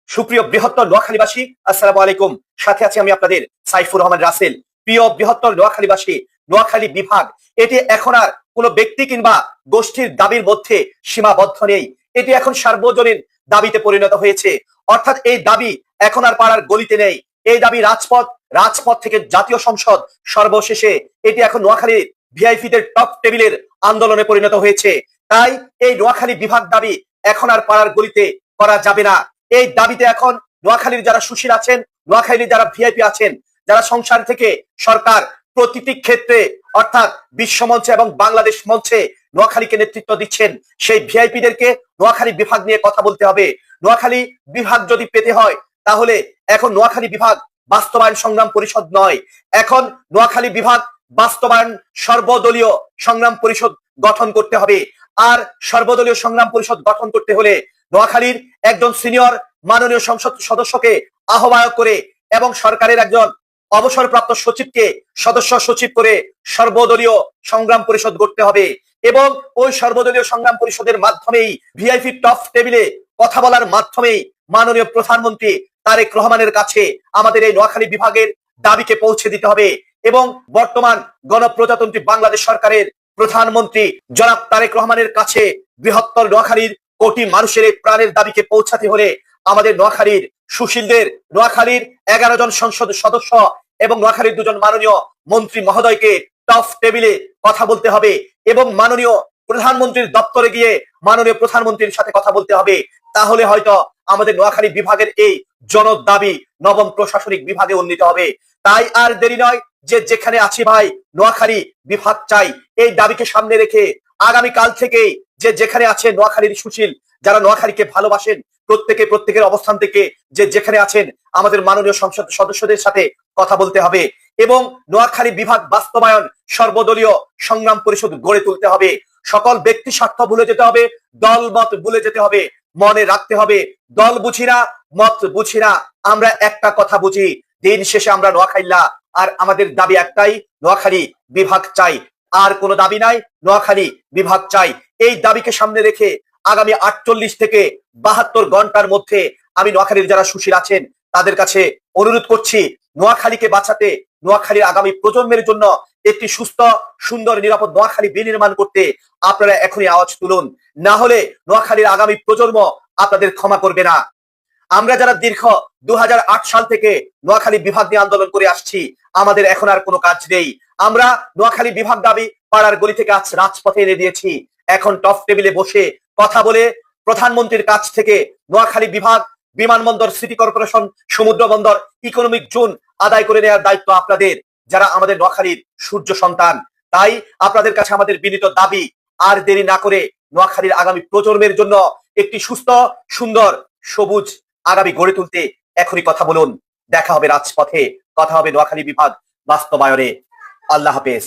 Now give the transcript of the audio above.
সুপ্রিয় বৃহত্তর নোয়াখালীবাসী, আসসালামু আলাইকুম। সাথে আছি আমি আপনাদের সাইফুর রহমান রাসেল। প্রিয় বৃহত্তর নোয়াখালীবাসী, নোয়াখালী বিভাগ এটি এখন আর কোনো ব্যক্তি কিংবা গোষ্ঠীর দাবির মধ্যে সীমাবদ্ধ নেই। এটি এখন সার্বজনীন দাবিতে পরিণত হয়েছে। অর্থাৎ এই দাবি এখন আর পাড়ার গলিতে নেই। এই দাবি রাজপথ থেকে জাতীয় সংসদ, সর্বশেষে এটি এখন নোয়াখালীর ভিআইপিদের টপ টেবিলের আন্দোলনে পরিণত হয়েছে। তাই এই নোয়াখালী বিভাগ দাবি এখন আর পাড়ার গলিতে করা যাবে না। এই দাবিতে এখন নোয়াখালীর যারা সুশীল আছেন, নোয়াখালীর যারা ভিআইপি আছেন, যারা সংসার থেকে সরকার প্রতিটি ক্ষেত্রে অর্থাৎ বিশ্ব মঞ্চে এবং বাংলাদেশ মঞ্চে নোয়াখালীকে নেতৃত্ব দিচ্ছেন, সেই ভিআইপিদেরকে নোয়াখালী বিভাগ নিয়ে কথা বলতে হবে। নোয়াখালী বিভাগ যদি পেতে হয় তাহলে এখন নোয়াখালী বিভাগ বাস্তবায়ন সংগ্রাম পরিষদ নয়, এখন নোয়াখালী বিভাগ বাস্তবায়ন সর্বদলীয় সংগ্রাম পরিষদ গঠন করতে হবে। আর সর্বদলীয় সংগ্রাম পরিষদ গঠন করতে হলে নোয়াখালীর একজন সিনিয়র মাননীয় সংসদ সদস্যকে আহ্বায়ক করে এবং সরকারের একজন অবসরপ্রাপ্ত সচিবকে সদস্য সচিব করে সর্বদলীয় সংগ্রাম পরিষদ গড়তে হবে। এবং ওই সর্বদলীয় সংগ্রাম পরিষদের মাধ্যমেই ভিআইপি টপ টেবিলে কথা বলার মাধ্যমেই মাননীয় প্রধানমন্ত্রী তারেক রহমানের কাছে আমাদের এই নোয়াখালী বিভাগের দাবিকে পৌঁছে দিতে হবে। এবং বর্তমান গণপ্রজাতন্ত্রী বাংলাদেশ সরকারের প্রধানমন্ত্রী জনাব তারেক রহমানের কাছে বৃহত্তর নোয়াখালীর কোটি মানুষের এই প্রাণের দাবিকে পৌঁছাতে হলে আমাদের নোয়াখালীর সুশীলদের, নোয়াখালীর 11 জন সংসদ সদস্য এবং নোয়াখালীর 2 জন মাননীয় মন্ত্রী মহোদয়কে টপ টেবিলে কথা বলতে হবে এবং মাননীয় প্রধানমন্ত্রীর দপ্তরে গিয়ে মাননীয় প্রধানমন্ত্রীর সাথে কথা বলতে হবে। তাহলে হয়তো আমাদের নোয়াখালী বিভাগের এই জনদ দাবি নবম প্রশাসনিক বিভাগে উন্নীত হবে। তাই আর দেরি নয়, যে যেখানে আছি ভাই নোয়াখালী বিভাগ চাই, এই দাবিকে সামনে রেখে আগামী কাল থেকেই যে যেখানে আছে নোয়াখালীর সুশীল, যারা নোয়াখালীকে ভালোবাসেন, প্রত্যেকের অবস্থান থেকে যে যেখানে আছেন আমাদের মাননীয় সংসদ সদস্যদের সাথে কথা বলতে হবে এবং নোয়াখালী বিভাগ বাস্তবায়ন সর্বদলীয় সংগ্রাম পরিষদ গড়ে তুলতে হবে। সকল ব্যক্তি স্বার্থ ভুলে যেতে হবে, দল মত ভুলে যেতে হবে। মনে রাখতে হবে, দল বুঝি না, মত বুঝি না, আমরা একটা কথা বুঝি, দিন শেষে আমরা নোয়াখালীরা। আর আমাদের দাবি একটাই, নোয়াখালী বিভাগ চাই, আর কোনো দাবি নাই, নোয়াখালী বিভাগ চাই। এই দাবিকে সামনে রেখে আগামী 48 থেকে 72 ঘন্টার মধ্যে আমি নোয়াখালীর যারা সুশীল আছেন তাদের কাছে অনুরোধ করছি, নোয়াখালীকে বাঁচাতে, নোয়াখালীর আগামী প্রজন্মের জন্য একটি সুস্থ, সুন্দর, নিরাপদ নোয়াখালী বিনির্মাণ করতে আপনারা এখনই আওয়াজ তুলুন। না হলে নোয়াখালীর আগামী প্রজন্ম আপনাদের ক্ষমা করবে না। আমরা যারা দীর্ঘ 2008 সাল থেকে নোয়াখালী বিভাগ নিয়ে আন্দোলন করে আসছি, আমাদের এখন আর কোনো কাজ নেই। আমরা নোয়াখালী বিভাগ দাবি পাড়ার গলি থেকে আজ রাজপথে এনে দিয়েছি। এখন টপ টেবিলে বসে কথা বলে প্রধানমন্ত্রীর কাছ থেকে নোয়াখালী বিভাগ, বিমানবন্দর, সিটি কর্পোরেশন, সমুদ্র বন্দর, ইকোনমিক জোন আদায় করে নেওয়ার দায়িত্ব আপনাদের, যারা আমাদের নোয়াখালীর সূর্য সন্তান। তাই আপনাদের কাছে আমাদের বিনীত দাবি, আর দেরি না করে নোয়াখালীর আগামী প্রজন্মের জন্য একটি সুস্থ, সুন্দর, সবুজ আগামী গড়ে তুলতে এখনই কথা বলুন। দেখা হবে রাজপথে, কথা হবে নোয়াখালী বিভাগ বাস্তবায়নে। আল্লাহ হাফেজ।